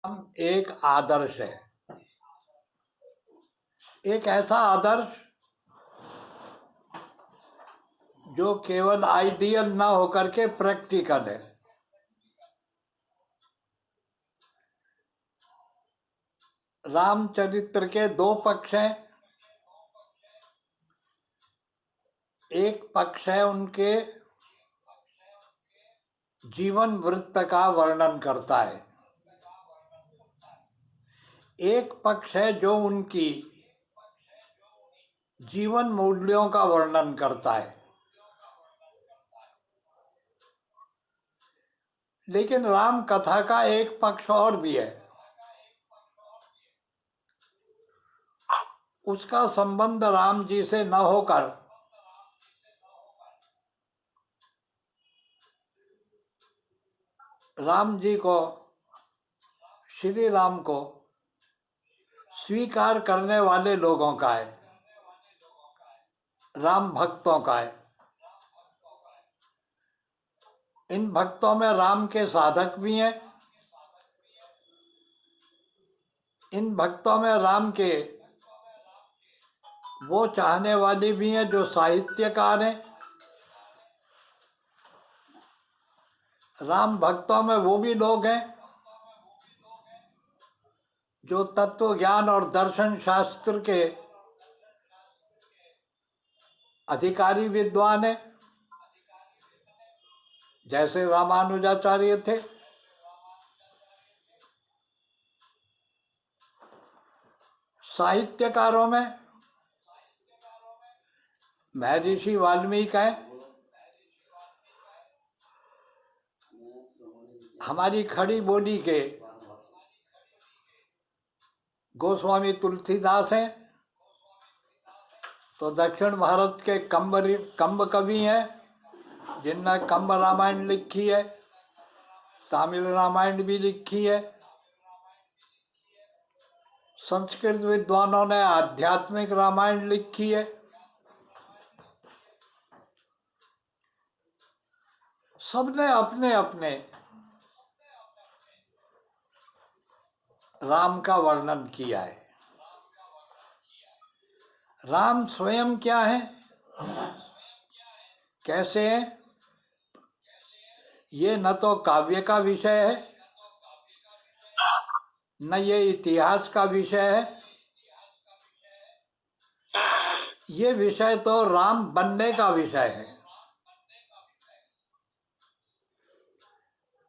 एक आदर्श है, एक ऐसा आदर्श जो केवल आइडियल ना होकर के प्रैक्टिकल है। रामचरित्र के दो पक्ष हैं। एक पक्ष है उनके जीवन वृत्त का वर्णन करता है, एक पक्ष है जो उनकी जीवन मूल्यों का वर्णन करता है। लेकिन राम कथा का एक पक्ष और भी है, उसका संबंध राम जी से न होकर राम जी को, श्री राम को स्वीकार करने वाले लोगों का है, राम भक्तों का है। इन भक्तों में राम के साधक भी हैं, इन भक्तों में राम के वो चाहने वाले भी हैं जो साहित्यकार हैं। राम भक्तों में वो भी लोग हैं जो तत्व ज्ञान और दर्शन शास्त्र के अधिकारी विद्वान हैं, जैसे रामानुजाचार्य थे। साहित्यकारों में महर्षि वाल्मीकि हैं, हमारी खड़ी बोली के गोस्वामी तुलसीदास हैं, तो दक्षिण भारत के कंब कवि हैं जिनने कंब रामायण लिखी है, तमिल रामायण भी लिखी है। संस्कृत विद्वानों ने आध्यात्मिक रामायण लिखी है। सबने अपने अपने राम का वर्णन किया है। राम स्वयं क्या है, कैसे है, ये न तो काव्य का विषय है, न ये इतिहास का विषय है। ये विषय तो राम बनने का विषय है।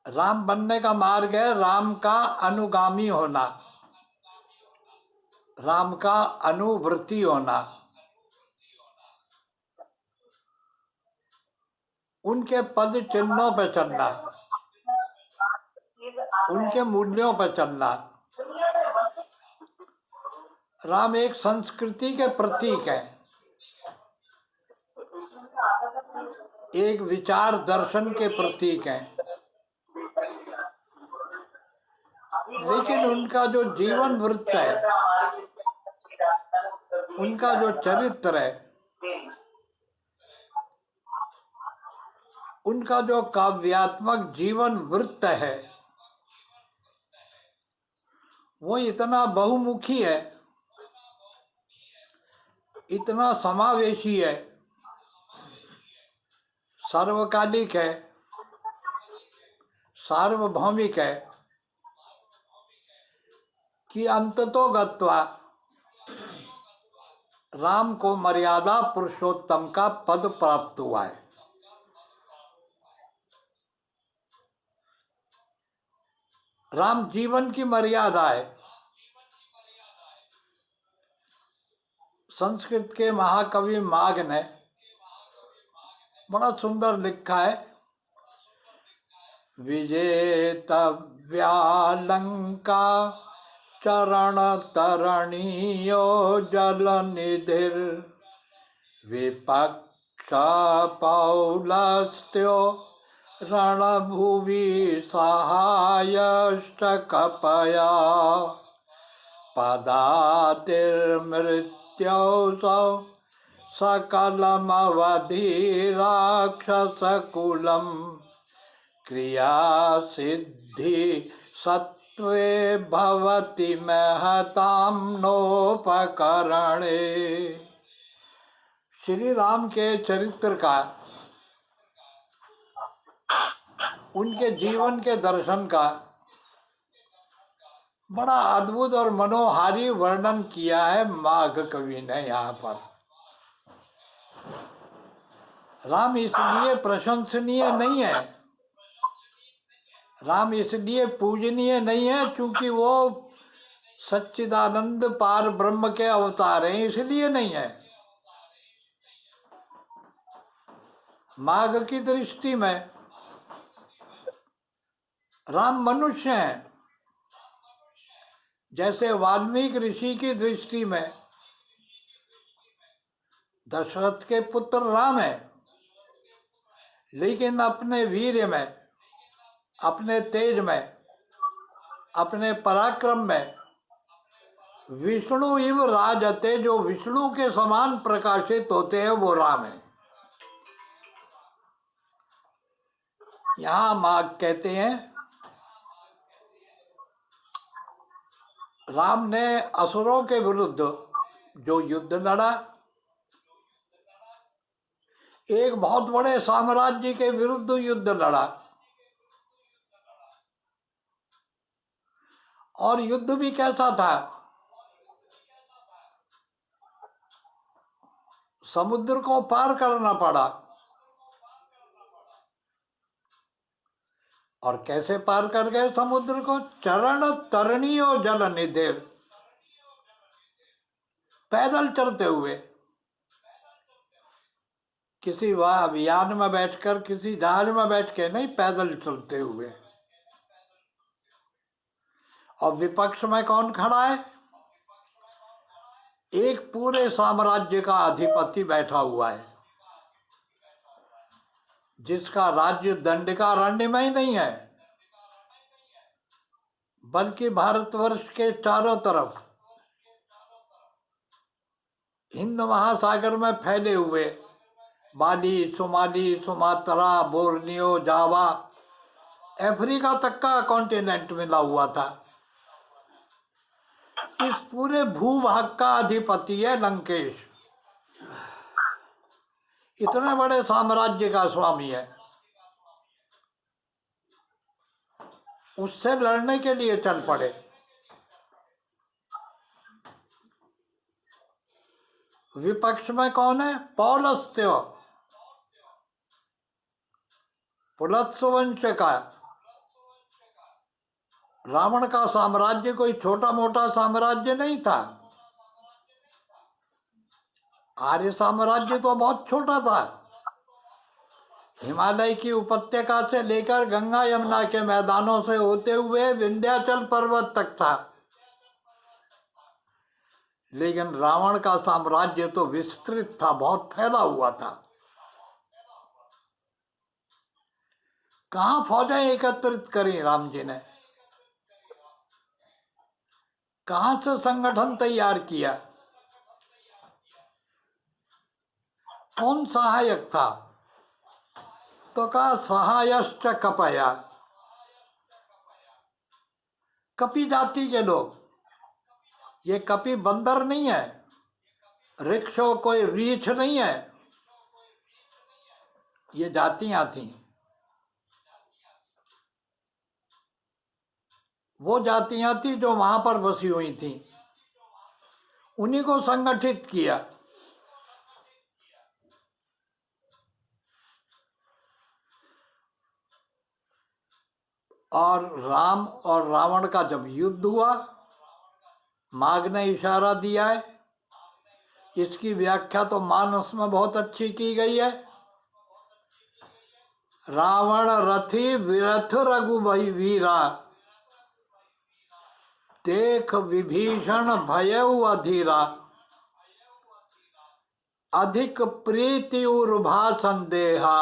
राम बनने का मार्ग है राम का अनुगामी होना, राम का अनुवर्ती होना, उनके पद चिन्हों पर चलना, उनके मूल्यों पर चलना। राम एक संस्कृति के प्रतीक है, एक विचार दर्शन के प्रतीक हैं। लेकिन उनका जो जीवन वृत्त है, उनका जो चरित्र है, उनका जो काव्यात्मक जीवन वृत्त है, वो इतना बहुमुखी है, इतना समावेशी है, सर्वकालिक है, सार्वभौमिक है कि अंततोगत्वा राम को मर्यादा पुरुषोत्तम का पद प्राप्त हुआ है। राम जीवन की मर्यादा है। संस्कृत के महाकवि माघ ने बड़ा सुंदर लिखा है, विजेतव्यालंका चरण तरणीयो जल निधिर विपक्ष पौलस्त्यो रणभुवि सहायश्च कपया पदातिर्मृत्योऽसौ सकलमवधि राक्षसकुलं क्रिया सिद्धि सत्व त्वे भवति महतां नोपकरणे। श्री राम के चरित्र का, उनके जीवन के दर्शन का बड़ा अद्भुत और मनोहारी वर्णन किया है माघ कवि ने। यहाँ पर राम इसलिए प्रशंसनीय नहीं है, राम इसलिए पूजनीय नहीं है क्योंकि वो सच्चिदानंद पार ब्रह्म के अवतार हैं, इसलिए नहीं है। माघ की दृष्टि में राम मनुष्य हैं, जैसे वाल्मीकि ऋषि की दृष्टि में दशरथ के पुत्र राम है, लेकिन अपने वीर्य में, अपने तेज में, अपने पराक्रम में विष्णु इव राजते, जो विष्णु के समान प्रकाशित होते हैं वो राम है। यहाँ माघ कहते हैं राम ने असुरों के विरुद्ध जो युद्ध लड़ा, एक बहुत बड़े साम्राज्य के विरुद्ध युद्ध लड़ा, और युद्ध भी कैसा था, समुद्र को पार करना पड़ा। और कैसे पार कर गए समुद्र को? चरण तरणियो जल निधेर, पैदल चलते हुए, किसी यान में बैठकर, किसी जहाज में बैठ के नहीं, पैदल चलते हुए। और विपक्ष में कौन खड़ा है? एक पूरे साम्राज्य का अधिपति बैठा हुआ है, जिसका राज्य दंडकारण्य में ही नहीं है, बल्कि भारतवर्ष के चारों तरफ हिंद महासागर में फैले हुए बाली, सोमाली, सुमात्रा, बोर्नियो, जावा, अफ्रीका तक का कॉन्टिनेंट मिला हुआ था। इस पूरे भूभाग का अधिपति है लंकेश, इतने बड़े साम्राज्य का स्वामी है। उससे लड़ने के लिए चल पड़े। विपक्ष में कौन है? पौलस्त्य, पुलत्स्य वंश का। रावण का साम्राज्य कोई छोटा मोटा साम्राज्य नहीं था, आर्य साम्राज्य तो बहुत छोटा था। हिमालय की उपत्यका से लेकर गंगा यमुना के मैदानों से होते हुए विंध्याचल पर्वत तक था, लेकिन रावण का साम्राज्य तो विस्तृत था, बहुत फैला हुआ था। कहाँ फौजें एकत्रित करी राम जी ने? कहाँ से संगठन तैयार किया? कौन सहायक था? तो कहा सहायश्च कपया, कपि जाति के लोग। ये कपि बंदर नहीं है, रिक्शो कोई रीछ नहीं है, ये जातियां थी। वो जातियां थी जो वहां पर बसी हुई थी, उन्हीं को संगठित किया। और राम और रावण का जब युद्ध हुआ, माघ ने इशारा दिया है, इसकी व्याख्या तो मानस में बहुत अच्छी की गई है। रावण रथी विरथ रघुबई वीरा, देख विभीषण भयउ अधीरा, अधिक प्रीति उर्भा संदेहा।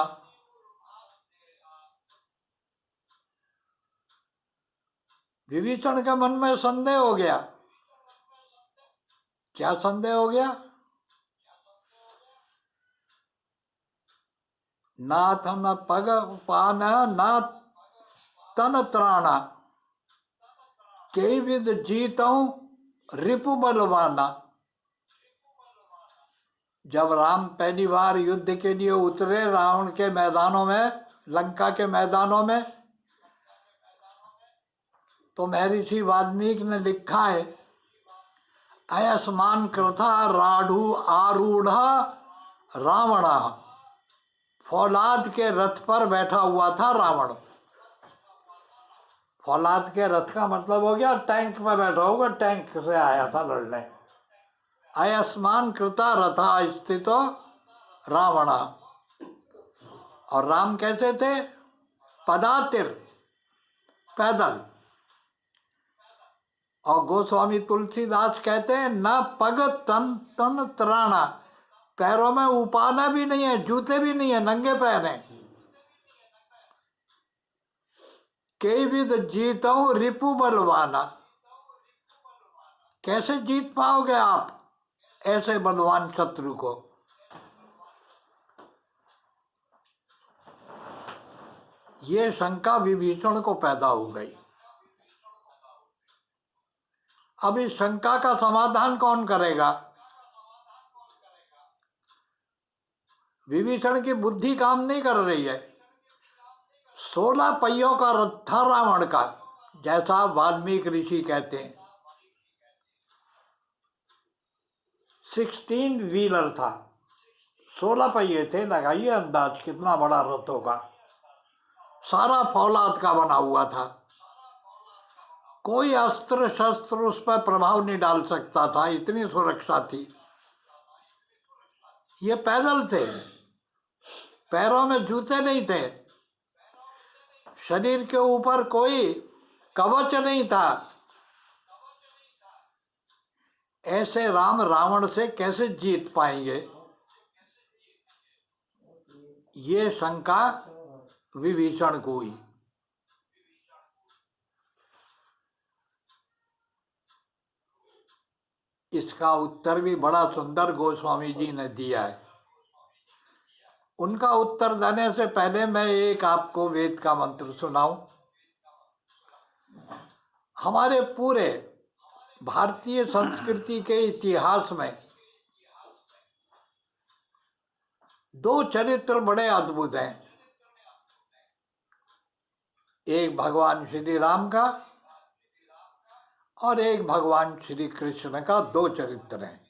विभीषण के मन में संदेह हो गया। क्या संदेह हो गया? नाथ न पग पान, ना तन त्राणा, कई विध जीतऊं रिपु बलवाना। जब राम पहली बार युद्ध के लिए उतरे रावण के मैदानों में, लंका के मैदानों में, तो महर्षि वाल्मीकि ने लिखा है, अयस्मान कृथा राढ़ु आरूढ़ रावण। फौलाद के रथ पर बैठा हुआ था रावण। फौलाद के रथ का मतलब हो गया टैंक में बैठा होगा, टैंक से आया था लड़ने। अयस्मान कृता रथा स्थितो रावण। और राम कैसे थे? पदातिर, पैदल। और गोस्वामी तुलसीदास कहते हैं न पग तन तन त्राणा, पैरों में उपाना भी नहीं है, जूते भी नहीं है, नंगे पैर हैं। कई विध जीतऊं रिपु बलवाना। कैसे जीत पाओगे आप ऐसे बलवान शत्रु को? ये शंका विभीषण को पैदा हो गई। अब इस शंका का समाधान कौन करेगा? विभीषण की बुद्धि काम नहीं कर रही है। 16 पहियों का रथ था रावण का, जैसा वाल्मीकि ऋषि कहते हैं। 16 व्हीलर था, 16 पहिए थे। लगाइए अंदाज कितना बड़ा रथ होगा। सारा फौलाद का बना हुआ था। कोई अस्त्र शस्त्र उस पर प्रभाव नहीं डाल सकता था, इतनी सुरक्षा थी। ये पैदल थे, पैरों में जूते नहीं थे, शरीर के ऊपर कोई कवच नहीं था। ऐसे राम रावण से कैसे जीत पाएंगे? ये शंका विभीषण को हुई। इसका उत्तर भी बड़ा सुंदर गोस्वामी जी ने दिया है। उनका उत्तर देने से पहले मैं एक आपको वेद का मंत्र सुनाऊं। हमारे पूरे भारतीय संस्कृति के इतिहास में 2 चरित्र बड़े अद्भुत हैं। एक भगवान श्री राम का और एक भगवान श्री कृष्ण का, 2 चरित्र हैं।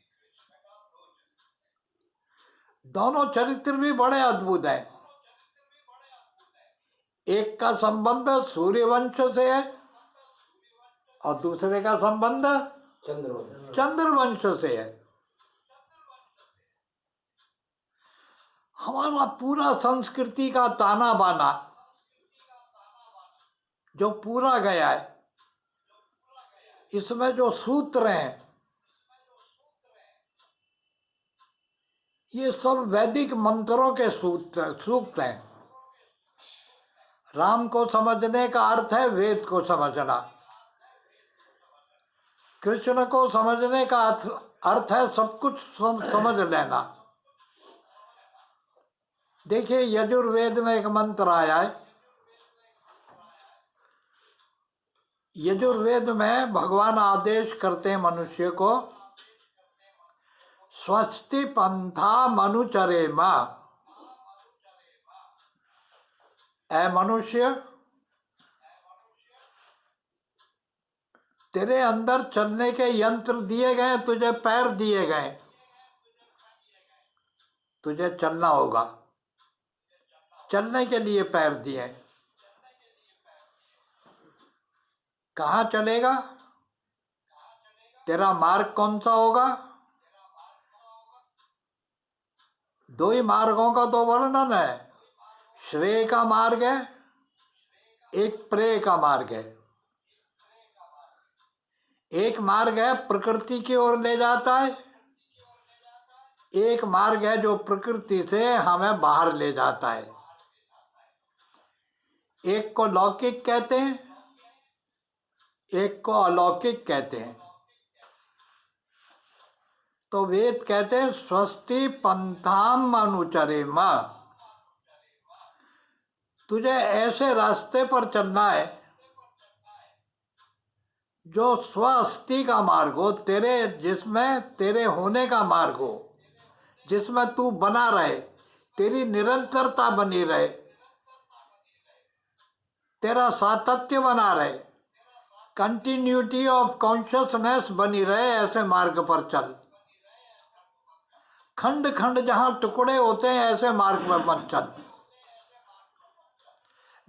दोनों चरित्र भी बड़े अद्भुत हैं। एक का संबंध सूर्यवंश से है और दूसरे का संबंध चंद्रवंश से है। हमारा पूरा संस्कृति का ताना बाना जो पूरा गया है, इसमें जो सूत्र हैं, ये सब वैदिक मंत्रों के सूक्त हैं। राम को समझने का अर्थ है वेद को समझना। कृष्ण को समझने का अर्थ है सब कुछ समझ लेना। देखिए यजुर्वेद में एक मंत्र आया है। यजुर्वेद में भगवान आदेश करते हैं मनुष्य को, स्वस्ति पंथा मनुचरेम। ऐ मनुष्य, तेरे अंदर चलने के यंत्र दिए गए, तुझे पैर दिए गए, तुझे चलना होगा। चलने के लिए पैर दिए। कहाँ चलेगा? तेरा मार्ग कौन सा होगा? 2 ही मार्गों का तो वर्णन है। श्रेय का मार्ग है, एक प्रेय का मार्ग है। एक मार्ग है प्रकृति की ओर ले जाता है, एक मार्ग है जो प्रकृति से हमें बाहर ले जाता है। एक को लौकिक कहते हैं, एक को अलौकिक कहते हैं। तो वेद कहते हैं स्वस्ति पंथाम अनुचरेम। तुझे ऐसे रास्ते पर चलना है जो स्वअस्ति का मार्ग हो, तेरे जिसमें तेरे होने का मार्ग हो, जिसमें तू बना रहे, तेरी निरंतरता बनी रहे, तेरा सातत्य बना रहे, कंटिन्यूटी ऑफ कॉन्शियसनेस बनी रहे, ऐसे मार्ग पर चल। खंड खंड जहां टुकड़े होते हैं ऐसे मार्ग में मत चल।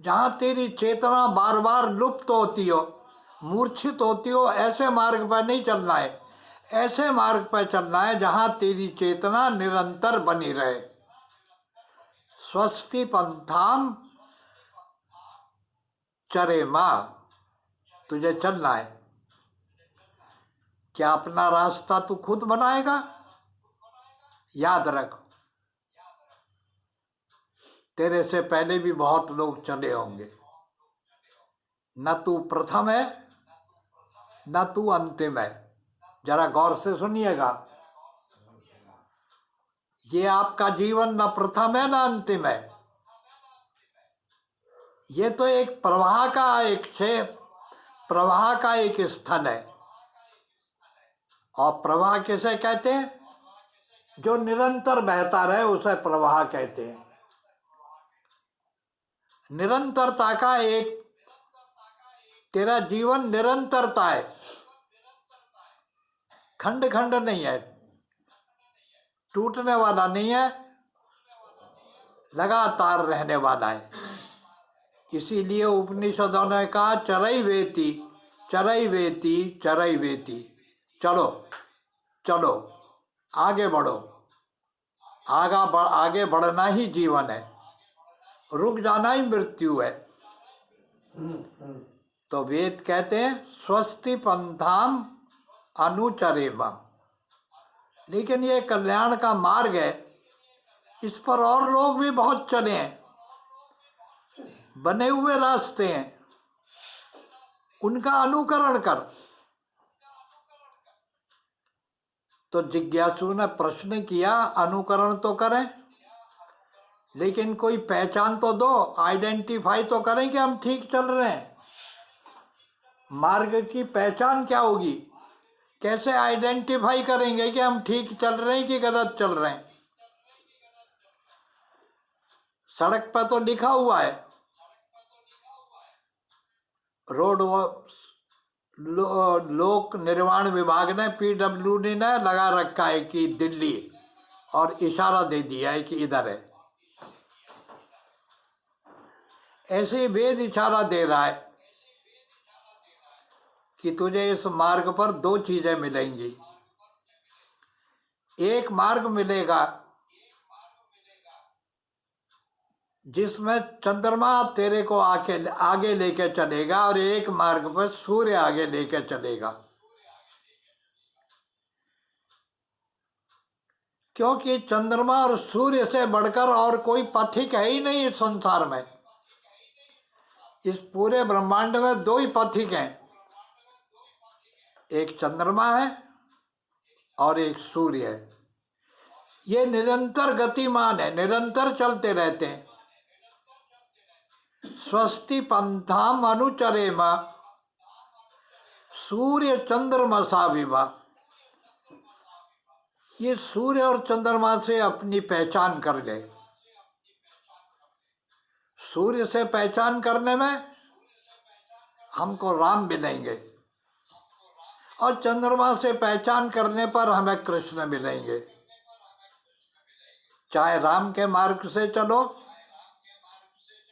जहां तेरी चेतना बार बार लुप्त होती हो, मूर्छित होती हो, ऐसे मार्ग पर नहीं चलना है। ऐसे मार्ग पर चलना है जहां तेरी चेतना निरंतर बनी रहे। स्वस्ति पंथाम चरे माँ, तुझे चलना है। क्या अपना रास्ता तू खुद बनाएगा? याद रख, तेरे से पहले भी बहुत लोग चले होंगे। न तू प्रथम है न तू अंतिम है। जरा गौर से सुनिएगा, ये आपका जीवन न प्रथम है न अंतिम है। ये तो एक प्रवाह का एक क्षेत्र, प्रवाह का एक स्थल है। और प्रवाह किसे कहते हैं? जो निरंतर बहता रहे उसे प्रवाह कहते हैं। निरंतरता का एक, तेरा जीवन निरंतरता है, खंड खंड नहीं है, टूटने वाला नहीं है, लगातार रहने वाला है। इसीलिए उपनिषदों ने कहा चरई वेति चरई वेति चरई वेति। चलो चलो, आगे बढ़ो। आगे बढ़ना ही जीवन है, रुक जाना ही मृत्यु है। तो वेद कहते हैं स्वस्ति पंथाम अनुचरेम। लेकिन ये कल्याण का मार्ग है, इस पर और लोग भी बहुत चले हैं, बने हुए रास्ते हैं, उनका अनुकरण कर। तो जिज्ञासु ने प्रश्न किया, अनुकरण तो करें, लेकिन कोई पहचान तो दो, आइडेंटिफाई तो करें कि हम ठीक चल रहे हैं। मार्ग की पहचान क्या होगी? कैसे आइडेंटिफाई करेंगे कि हम ठीक चल रहे हैं कि गलत चल रहे हैं? सड़क पर तो लिखा हुआ है, रोड लोक निर्माण विभाग ने, पीडब्ल्यूडी ने लगा रखा है कि दिल्ली, और इशारा दे दिया है कि इधर है। ऐसे वेद इशारा दे रहा है कि तुझे इस मार्ग पर दो चीजें मिलेंगी। एक मार्ग मिलेगा जिसमें चंद्रमा तेरे को आगे लेके चलेगा, और एक मार्ग पर सूर्य आगे लेके चलेगा। क्योंकि चंद्रमा और सूर्य से बढ़कर और कोई पथिक है ही नहीं इस संसार में। इस पूरे ब्रह्मांड में दो ही पथिक हैं, एक चंद्रमा है और एक सूर्य है। ये निरंतर गतिमान है, निरंतर चलते रहते हैं। स्वस्ति पंथाम अनुचरेम सूर्य चंद्रमसा विवा। ये सूर्य और चंद्रमा से अपनी पहचान कर ले। सूर्य से पहचान करने में हमको राम मिलेंगे, और चंद्रमा से पहचान करने पर हमें कृष्ण मिलेंगे। चाहे राम के मार्ग से चलो,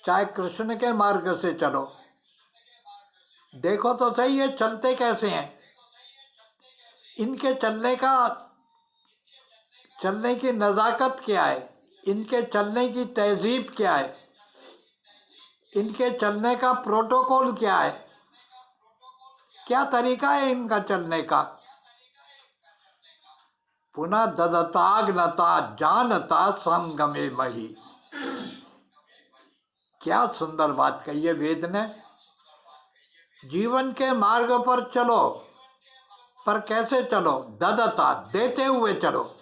चाहे कृष्ण के मार्ग से चलो, देखो तो सही ये चलते कैसे हैं। इनके चलने की नज़ाकत क्या है, इनके चलने की तहजीब क्या है, इनके चलने का प्रोटोकॉल क्या है, क्या तरीका है इनका चलने का। पुनः ददताग्नता जानता संगमे मही। क्या सुंदर बात कही है वेद ने। जीवन के मार्ग पर चलो, पर कैसे चलो? ददता, देते हुए चलो।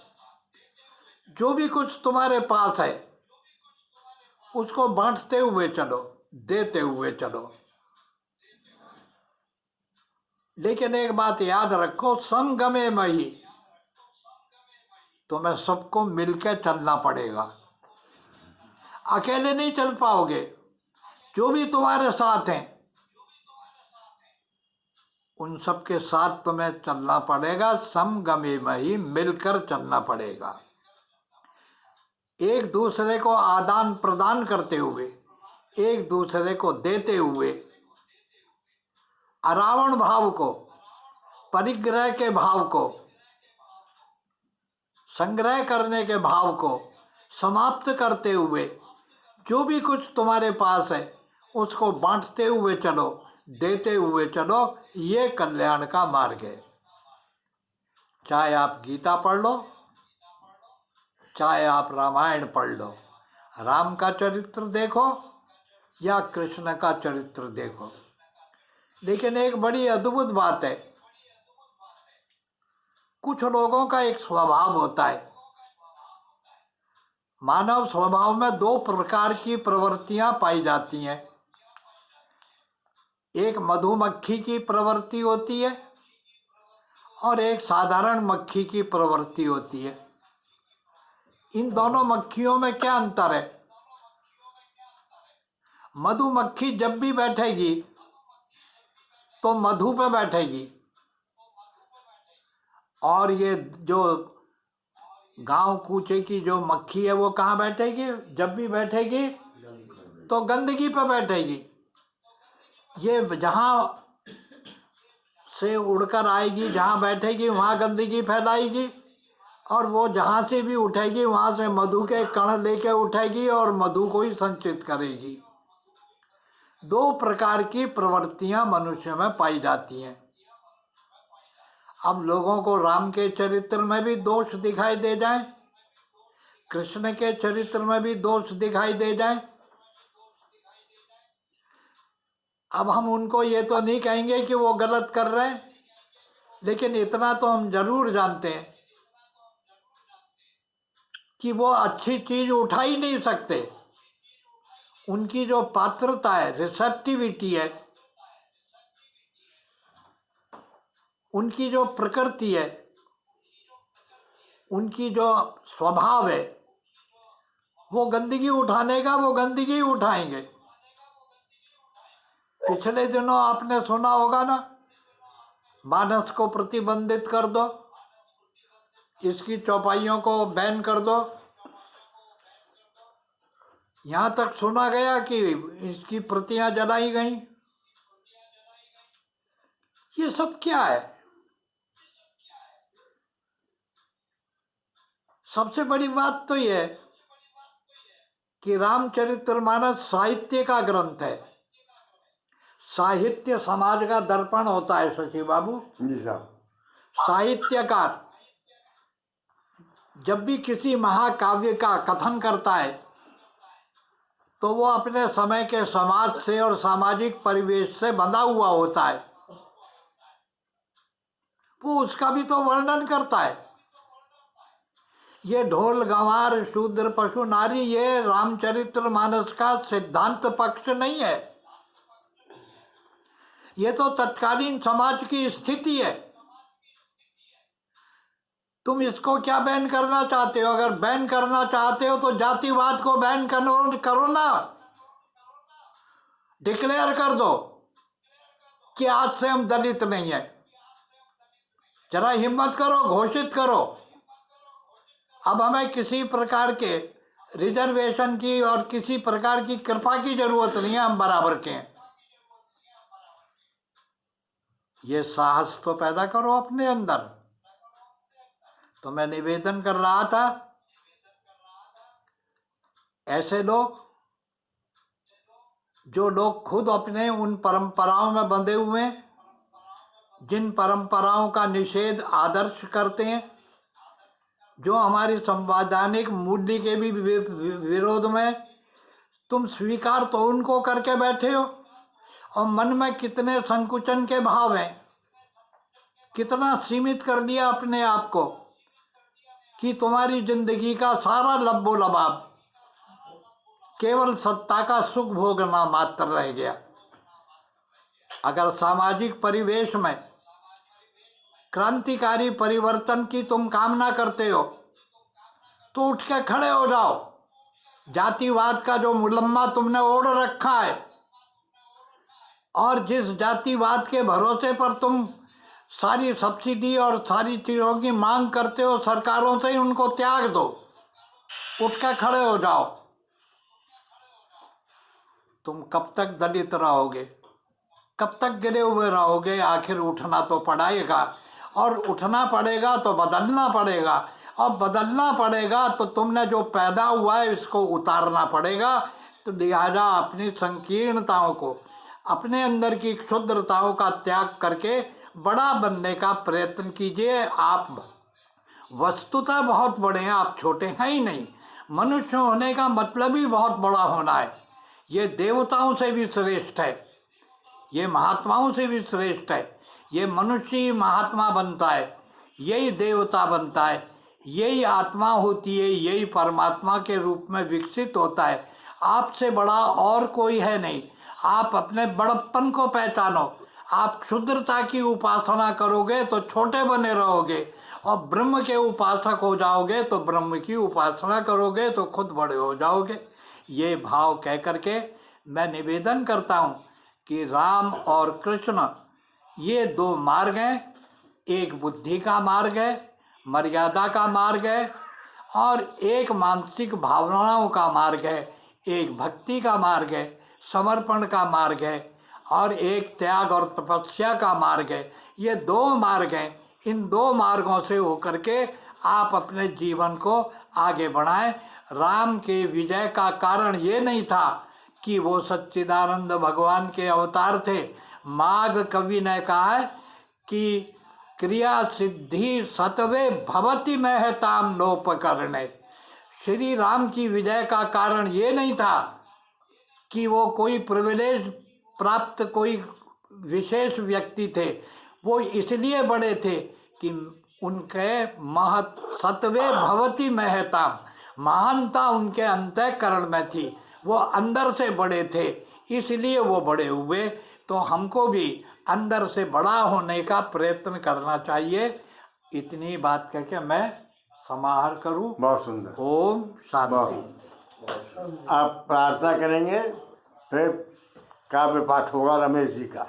जो भी कुछ तुम्हारे पास है उसको बांटते हुए चलो, देते हुए चलो। लेकिन एक बात याद रखो, संगमे मही, तुम्हें सबको मिलकर चलना पड़ेगा, अकेले नहीं चल पाओगे। जो भी तुम्हारे साथ हैं उन सब के साथ तुम्हें चलना पड़ेगा, समगमे में ही मिलकर चलना पड़ेगा, एक दूसरे को आदान प्रदान करते हुए, एक दूसरे को देते हुए, अरावण भाव को, परिग्रह के भाव को, संग्रह करने के भाव को समाप्त करते हुए, जो भी कुछ तुम्हारे पास है उसको बांटते हुए चलो, देते हुए चलो, ये कल्याण का मार्ग है। चाहे आप गीता पढ़ लो, चाहे आप रामायण पढ़ लो, राम का चरित्र देखो या कृष्ण का चरित्र देखो, लेकिन एक बड़ी अद्भुत बात है, कुछ लोगों का एक स्वभाव होता है, मानव स्वभाव में दो प्रकार की प्रवृत्तियां पाई जाती हैं। एक मधुमक्खी की प्रवृत्ति होती है और एक साधारण मक्खी की प्रवृत्ति होती है। इन दोनों मक्खियों में क्या अंतर है? मधुमक्खी जब भी बैठेगी तो मधु पे बैठेगी, और ये जो गांव कूचे की जो मक्खी है वो कहाँ बैठेगी? जब भी बैठेगी तो गंदगी पे बैठेगी। ये जहाँ से उड़कर आएगी, जहाँ बैठेगी वहाँ गंदगी फैलाएगी, और वो जहाँ से भी उठेगी वहाँ से मधु के कण लेके उठेगी और मधु को ही संचित करेगी। दो प्रकार की प्रवृत्तियाँ मनुष्य में पाई जाती हैं। अब लोगों को राम के चरित्र में भी दोष दिखाई दे जाए, कृष्ण के चरित्र में भी दोष दिखाई दे जाए, अब हम उनको ये तो नहीं कहेंगे कि वो गलत कर रहे हैं, लेकिन इतना तो हम जरूर जानते हैं कि वो अच्छी चीज उठा ही नहीं सकते। उनकी जो पात्रता है, रिसेप्टिविटी है, उनकी जो प्रकृति है, उनकी जो स्वभाव है, वो गंदगी उठाने का वो गंदगी उठाएंगे। पिछले दिनों आपने सुना होगा ना, मानस को प्रतिबंधित कर दो, इसकी चौपाइयों को बैन कर दो, यहाँ तक सुना गया कि इसकी प्रतियां जलाई गईं। ये सब क्या है? सबसे बड़ी बात तो ये है कि रामचरितमानस साहित्य का ग्रंथ है। साहित्य समाज का दर्पण होता है शशि बाबू जी साहब। साहित्यकार जब भी किसी महाकाव्य का कथन करता है तो वो अपने समय के समाज से और सामाजिक परिवेश से बंधा हुआ होता है, वो उसका भी तो वर्णन करता है। ये ढोल गंवार शूद्र पशु नारी, ये रामचरितमानस का सिद्धांत पक्ष नहीं है, ये तो तत्कालीन समाज की स्थिति है। तुम इसको क्या बैन करना चाहते हो? अगर बैन करना चाहते हो तो जातिवाद को बैन करो ना, डिक्लेयर कर दो कि आज से हम दलित नहीं है। जरा हिम्मत करो, घोषित करो। अब हमें किसी प्रकार के रिजर्वेशन की और किसी प्रकार की कृपा की जरूरत नहीं है, हम बराबर के हैं। ये साहस तो पैदा करो अपने अंदर। तो मैं निवेदन कर रहा था, ऐसे लोग जो लोग खुद अपने उन परंपराओं में बंधे हुए हैं, जिन परंपराओं का निषेध आदर्श करते हैं, जो हमारी संवैधानिक मूल्य के भी विरोध में, तुम स्वीकार तो उनको करके बैठे हो, और मन में कितने संकुचन के भाव हैं, कितना सीमित कर दिया अपने आप को कि तुम्हारी जिंदगी का सारा लब्बो लबाब केवल सत्ता का सुख भोगना मात्र रह गया। अगर सामाजिक परिवेश में क्रांतिकारी परिवर्तन की तुम कामना करते हो तो उठ के खड़े हो जाओ। जातिवाद का जो मुलम्मा तुमने ओढ़ रखा है और जिस जातिवाद के भरोसे पर तुम सारी सब्सिडी और सारी चीज़ों की मांग करते हो सरकारों से, ही उनको त्याग दो, उठ के खड़े हो जाओ। तुम कब तक दलित रहोगे, कब तक गिरे हुए रहोगे? आखिर उठना तो पड़ेगा, और उठना पड़ेगा तो बदलना पड़ेगा, और बदलना पड़ेगा तो तुमने जो पैदा हुआ है इसको उतारना पड़ेगा। तो लिहाजा अपनी संकीर्णताओं को, अपने अंदर की क्षुद्रताओं का त्याग करके बड़ा बनने का प्रयत्न कीजिए। आप वस्तुतः बहुत बड़े हैं, आप छोटे हैं ही नहीं। मनुष्य होने का मतलब ही बहुत बड़ा होना है। ये देवताओं से भी श्रेष्ठ है, ये महात्माओं से भी श्रेष्ठ है। ये मनुष्य ही महात्मा बनता है, यही देवता बनता है, यही आत्मा होती है, यही परमात्मा के रूप में विकसित होता है। आपसे बड़ा और कोई है नहीं। आप अपने बड़प्पन को पहचानो। आप क्षुद्रता की उपासना करोगे तो छोटे बने रहोगे, और ब्रह्म के उपासक हो जाओगे तो ब्रह्म की उपासना करोगे तो खुद बड़े हो जाओगे। ये भाव कह करके मैं निवेदन करता हूँ कि राम और कृष्ण ये दो मार्ग हैं। एक बुद्धि का मार्ग है, मर्यादा का मार्ग है, और एक मानसिक भावनाओं का मार्ग है, एक भक्ति का मार्ग है, समर्पण का मार्ग है, और एक त्याग और तपस्या का मार्ग है। ये दो मार्ग हैं। इन दो मार्गों से होकर के आप अपने जीवन को आगे बढ़ाएं। राम के विजय का कारण ये नहीं था कि वो सच्चिदानंद भगवान के अवतार थे। माघ कवि ने कहा है कि क्रिया सिद्धि सतवे भवति महताम नोपकरणे। श्री राम की विजय का कारण ये नहीं था कि वो कोई प्रिविलेज प्राप्त कोई विशेष व्यक्ति थे। वो इसलिए बड़े थे कि उनके महत सत्वे भवति महताम, महानता उनके अंतःकरण में थी। वो अंदर से बड़े थे, इसलिए वो बड़े हुए। तो हमको भी अंदर से बड़ा होने का प्रयत्न करना चाहिए। इतनी बात कह के मैं समाहार करूं। बहुत सुंदर। ओम शांति। आप प्रार्थना करेंगे, फिर काव्य पाठ होगा रमेश जी का।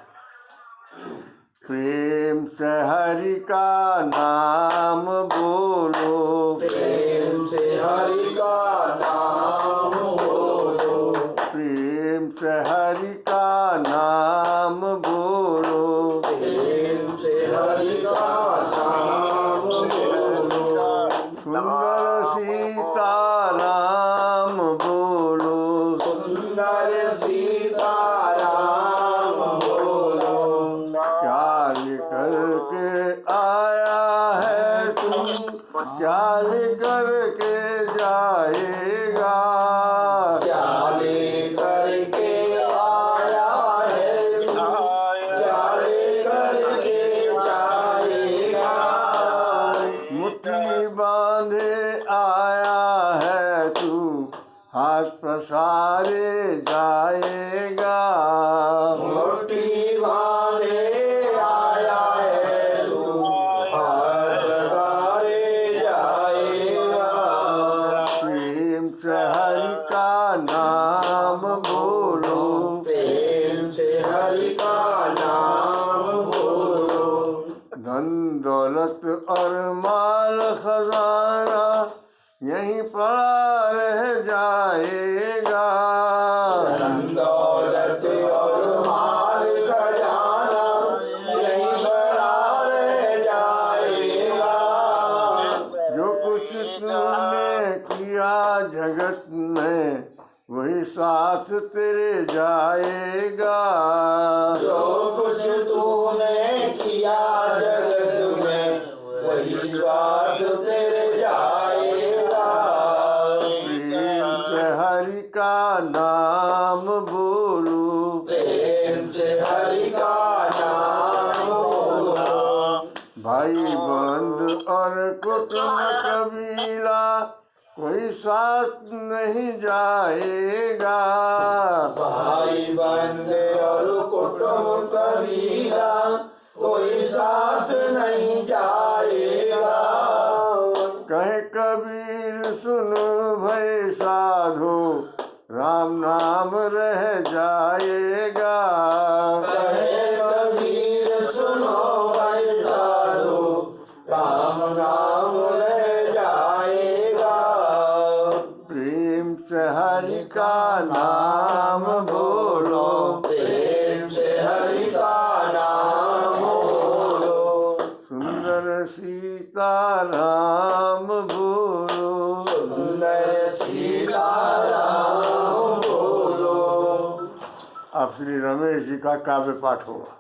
प्रेम से हरि का नाम बोलो, प्रेम से हरि का नाम बोलो, प्रेम से हरि का नाम बोलो, प्रेम से हरि का नाम बोलो, सुंदर सीता राम बोलो, सुंदर सीता राम बोलो, क्या लेकर के आया है तू, क्या लेकर के जाएगा, क्या लेकर के आया है तू, क्या लेकर के जाएगा, मुट्ठी बांधे आया है तू, हाथ प्रसारे जाएगा, मुट्ठी बांधे आया है तू, हाथ पसारे जाएगा, प्रेम से हरि का नाम बोलो, प्रेम से हरि का नाम बोलो, धन दौलत और माल खजाना यहीं पड़ा रह जाएगा, धन दौलत और माल खजाना यहीं पड़ा रह जाएगा, जो कुछ तूने किया जगत में वही साथ तेरे जाएगा, जो कुछ तूने किया जगत में वही साथ तेरे जाएगा, प्रेम से हरि का नाम बोलो, प्रेम से हरि का नाम बोलो, भाई बंद और कुटुंब कबीला कोई साथ नहीं जाएगा, भाई बंदे और कुटुंब कबीला कोई साथ नहीं जाएगा। कहे कबीर सुनो भय साधु, राम नाम रह जाएगा। कहे कबीर सुनो भाई साधु, राम नाम रह जाएगा। प्रेम से हरि का नाम बोलो, प्रेम से हरि का नाम बोलो। सुंदर सीता राम बोलो, सुंदर सीताराम बोलो। अब श्री रमेश जी का काव्य पाठ होगा।